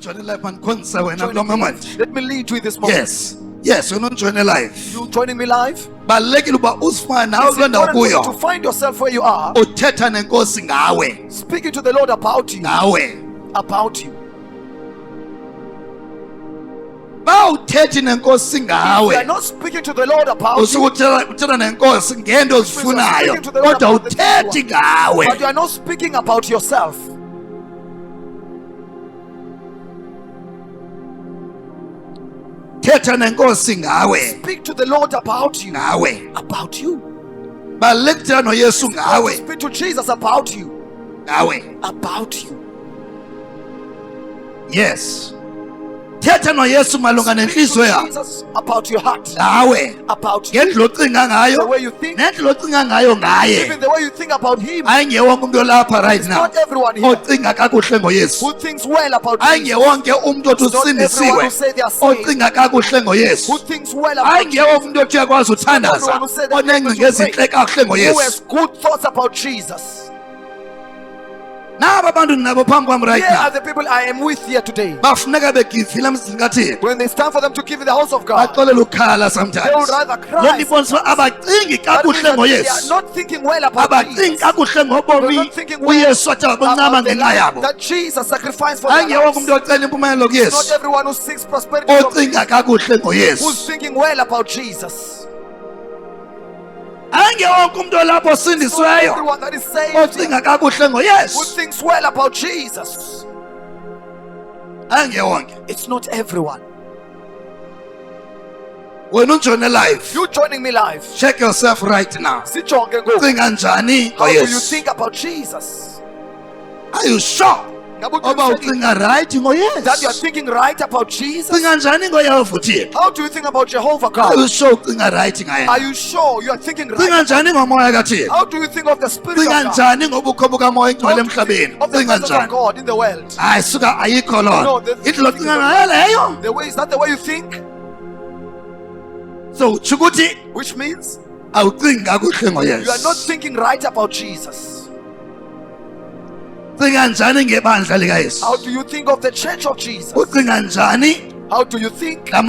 Let me lead you in this moment. Yes, you're not joining live. You joining me live? It's important to find yourself where you are. Speaking to the Lord about you. About you. If you are not speaking to the Lord about you, but you are not speaking about yourself. Speak to the Lord about you. About you. Speak to Jesus about you. About you. Yes. Jesus about your heart. About you. The way you think. Even the way you think about him. It's not everyone here who thinks well about Jesus. It's not everyone who say they are saved. Who thinks well about Jesus. It's not everyone who say they who has good thoughts about Jesus. Here are the people I am with here today. When they stand for them to give in the house of God, they will rather cry. They are not thinking well about Jesus. They are not thinking well about that Jesus sacrificed for their lives. It's not everyone who seeks prosperity who's thinking well about Jesus. Everyone that is saved who thinks well about Jesus. It's not everyone. You joining me live. Check yourself right now. How do you think about Jesus? Are you sure about that you are thinking right about Jesus? How do you think about Jehovah God? Are you sure you are thinking right? How do you think of the Spirit of God? Of the presence of God in the world? No, is that the way you think? So, which means you are not thinking right about Jesus. How do you think of the church of Jesus? How do you think of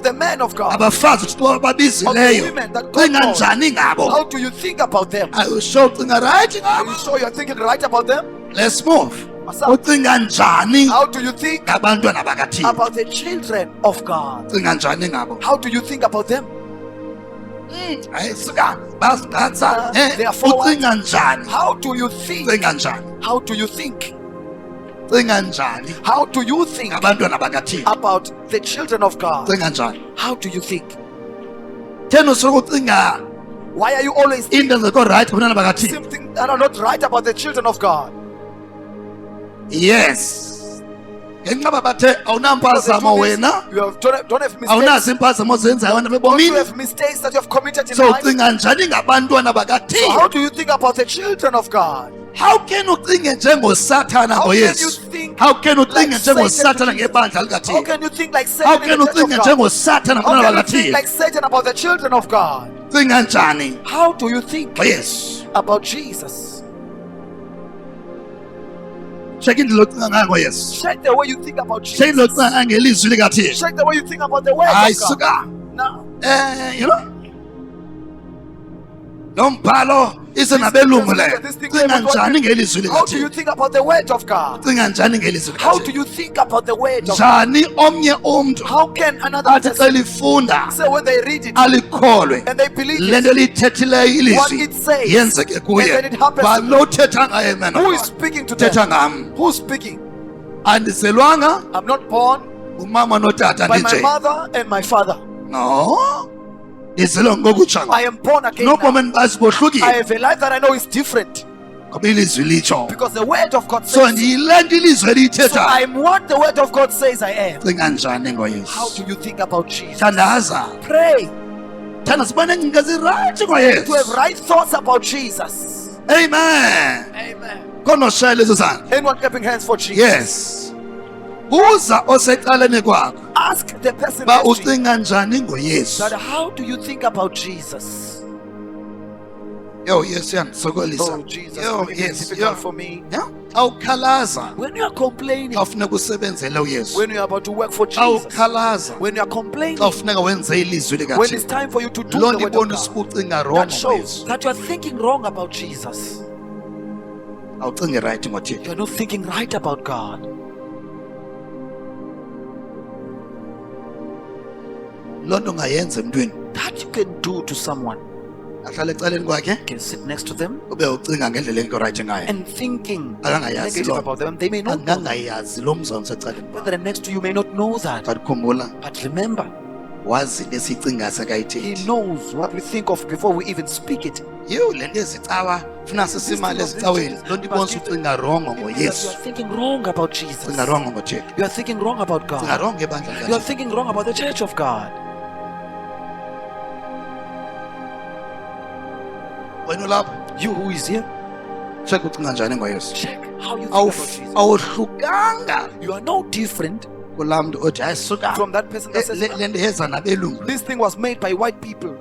the men of God? Of the women that God called? How do you think about them? Are you sure you are thinking right about them? Let's move. How do you think about the children of God? How do you think about them? They are forward. How do you think? How do you think? How do you think about the children of God? How do you think? Why are you always thinking something that are not right about the children of God? Yes. You don't have mistakes that you have committed in life. So how do you think about the children of God? How can you think Satan? How can you think like Satan about the children of God? How do you think about Jesus? Check the way you think about Jesus. Check the way you think about the word of God. Now, how do you think about the word of God? How do you think about the word of God? How can another person say when they read it and they believe it, what it says, and then it happens? Who is speaking to them? Who's speaking? I'm not born by my mother and my father. No. I am born again. I have a life that I know is different. Because the word of God says so I am what the word of God says I am. How do you think about Jesus? Pray to have right thoughts about Jesus. Amen. Amen. Anyone clapping hands for Jesus? Yes. Ask the person that how do you think about Jesus? Oh, yes, oh, Jesus, it's difficult for me. awukhalaza When you are complaining, xa ufuneka usebenzele uYesu, when you are about to work for Jesus, awukhalaza when you are complaining, xa ufuneka wenze ilizwi when it's likaThixo, time for you to do loo the nto word of ibonisa God, uba ucinga that rongo shows ngoYesu. that you are thinking wrong about Jesus. Awucingi right ngoThixo. You are not thinking right about God. Loo nto ungayenza emntwini That you can do to someone. ahlale ecaleni kwakhe You can sit next to them ube ucinga ngendlela engekho right ngayo, and thinking akangayazi negative loo about them. They may not know. angangayazi lo mzana usecaleni kwakhe. Whether next to you may not know that. But khumbula, But remember, wazi lesicinga He sekayithethi. knows what we think of before we even speak it. Yiwo le nto ezicawa funa sisimali ezicaweni, loo nto ibonisa ucinga rongo It means that you ngoYesu, are thinking wrong about Jesus. ucinga rongo ngoThixo, You are thinking wrong about ucinga God. rongo ngebandla You are likaThixo. thinking wrong about the church of God. Wena ulapha, You who is here, check ucinga njani ngoYesu. check how you think about Jesus. Awuhlukanga You are no different kulaa mntu othi hayi suka from that person that says, le nto yeza nabelungu. this thing was made by white people.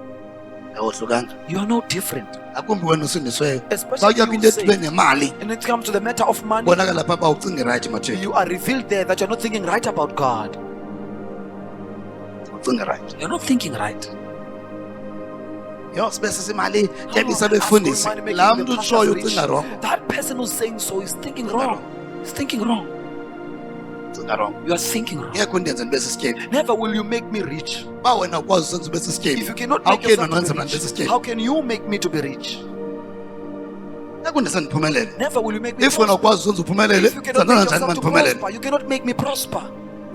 Awuhlukanga, You are no different. akumbi wena usindisweyo. Xa Especially uyapha you into say, edibene nemali, and it comes to the matter of money, bonakala phaa uba ucinge right ngoThixo, you are revealed there that you're not thinking right about God. ucinge right. You're not thinking right. Yho sibe sisimali tyebisa Ask for befundisi, money, making laa the mntu pastors utshoyo rich. ucinga rongo. That person who's saying so is thinking wrong. He's thinking wrong. Ucinga rongo. You are thinking wrong. Ngeke undenze ndibe sisityebi. Never will you make me rich. Uba wena ukwazi usenza ube If you sisityebi, cannot make awukheni yourself nonwenza to mna be ndibe rich, sisityebi. how can you make me to be rich? Ngeke undise ndiphumelele. Never will you make me If wena prosper. ukwazi usenza uphumelele, If you cannot zenza make njani yourself to mandiphumelele? prosper, you cannot make me prosper.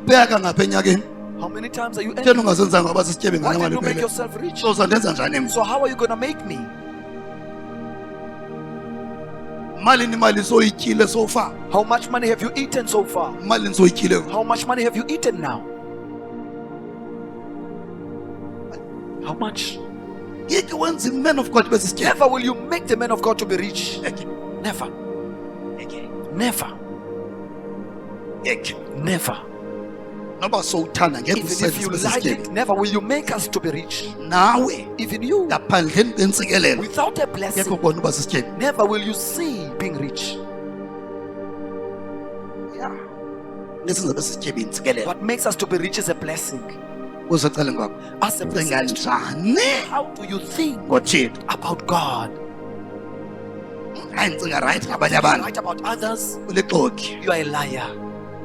Ubeka ngapha enyakeni, How many times are you kutheni ending? ungazenzanga waba sisityebi Why ngale did mali you make uphele? yourself rich? So uzandenza njani mna? So how are you going to make me? Malini imali soyityile so far? How much money have you eaten so far? Malini soyityile? How much money have you eaten now? How much? Ngeke wenze man of God ube sisityebi. Never will you make the man of God to be rich. Ngeke, Never. ngeke, Never. ngeke. Never. Noba sowuthanda ngeke Even usenze if you ube like sisityebi. it, never will you make us to be rich. Nawe Even you, ngaphandleni kwentsikelelo without a ngeke blessing, ubone uba sisityebi. never will you see being rich. Ya, ngesenza ube sisityebi intsikelelo. What makes us to be rich is a blessing. Uzecaleni kwakho, As a ucinga blessing. njani How do you think ngoThixo? about God? Hayi ndicinga right ngabanye Thinking abantu, right about others, ulixoki. you are a liar.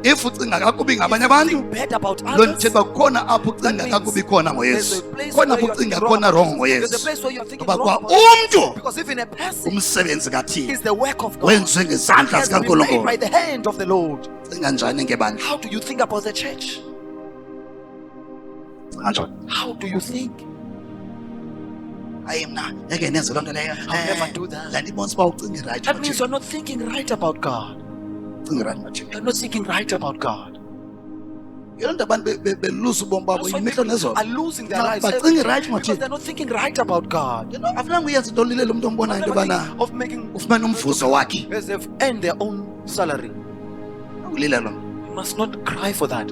If ucinga kakubi ngabanye If you abantu, think bad about loo nto others, ithetha uba kukhona apho that ucinga means kakubi khona there's ngoYesu, a place khona where apho you are ucinga thinking wrong khona about rongo Jesus. There's a ngoYesu. place where you are thinking Ngoba wrong kwa about Jesus. umntu Because even a person umsebenzi kaThixo is the work of God. wenziwe ngezandla Has been made by zikaNkulunkulu. the hand of the Lord. Cinga njani ngebandla? How do you think about the church? Cinga njani? How do you think? Hayi mna ngeke nenze loo nto leyo. I'll never do that. Laa nto ibonisa uba ucinge right That means ngoThixo. you're not thinking right about God. Ucinge right ngoThixo. You're not thinking right about God. Yiloo nto abantu belusa ubomi babo That's why imihla people nezolo. are losing their No, lives but every think day right, because Martin. they're not thinking right about God. You know, afunanga uyenza into olile lo mntu ombonayo into Never yobana think of making ufumane umvuzo wakhe. as they've earned their own salary. Ulile lo mntu. You must not cry for that.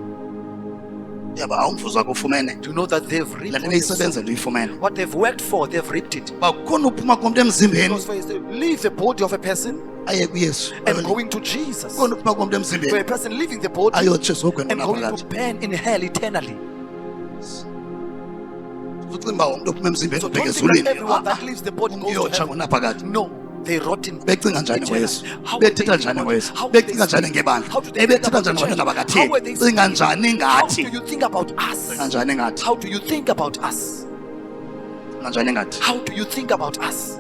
Yaba awumvuzo wakhe ufumene. To know that they've Laa reaped nto what they've sown. beyisebenzela uyifumene. What they've worked for, they've reaped it. Uba kukhona uphuma komntu emzimbeni Because for instance, leave the body of a person aye kuYesu. and going to Jesus. Kukhona uphuma komntu For a emzimbeni person leaving the body ayotshiswa ogwena and going to ngaphakathi. burn in hell eternally. Ucinga uba umntu ophuma emzimbeni So ubheka don't think that ezulwini. everyone that leaves the body goes to Uyotsha heaven. ngonaphakathi. No, they rot in Becinga njani eternal. ngoYesu? How will they Bethetha njani think ngoYesu? about- how will they Becinga njani speak? ngebandla? How do they think Ebethetha about njani the church? ngabantwana How will they bakaThixo? Cinga speak? njani How ngathi? do you think about us? Cinga njani ngathi? How do you think about us? Cinga njani ngathi? How do you think about us?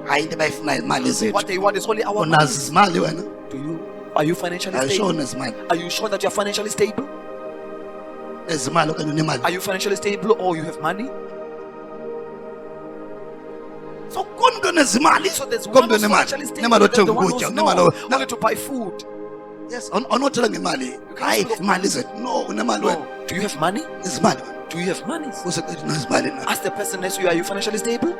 Hayi into abayifunayo imali zethu. What they want is only our money. Unazo izimali wena? Are you financially Ayisho stable? unezimali. Are you sure that you're financially stable? Ezimali okanye unemali. Are you financially stable or you have money? So kukhona umntu onezimali. So there's Kukhona one umntu who's onemali. financially stable. Unemali There's the othenga one ukutya, who's unemali only to buy food. Yes, awunothela ngemali. Hayi imali zethu. No, unemali wena. No. Do you have money? Izimali wena. Do you have money? Useqedini unezimali na. Ask the person next to you, are you financially stable?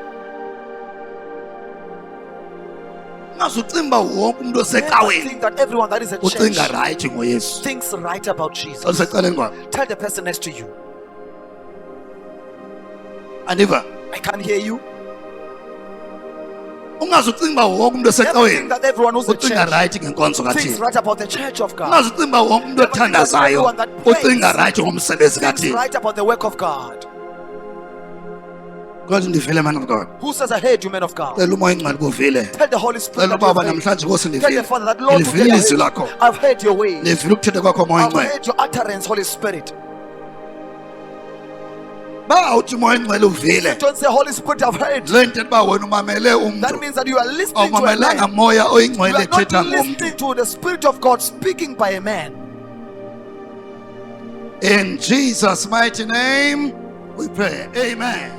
Ungazucinga uba wonke umntu Never osecaweni think that everyone that is at ucinga church right ngoYesu. thinks right about Jesus. Olusecaleni kwakho. Tell the person next to you, Andiva? I can't hear you. ungazucinga uba wonke umuntu Never think osecaweni that everyone who's a ucinga church right ngenkonzo thinks kaThixo. right about the church of God. Ungazucinga uba wonke umuntu othandazayo ucinga right ngomsebenzi Thinks kaThixo. right about the work of God. God ndivile man of God. Who says I heard you, men of God? Cela umoya engcwele kuvile. Tell the Holy Spirit Cela that you ubaba have heard. namhlanje Nkosi Tell the ndivile. Father that Lord, Ndivile today ilizwi lakho. I've heard your ways. Ndivile ukuthetha kwakho moya I've engcwele. heard your utterance, Holy Spirit. Ba uthi moya engcwele uvile. Don't say, Holy Spirit, I've heard. Le nto uba wena umamele That umuntu. means that you are listening to a Awumamelanga man. moya You oyingcwele are not ethetha ngomntu. listening to the Spirit of God speaking by a man. In Jesus' mighty name we pray. Amen.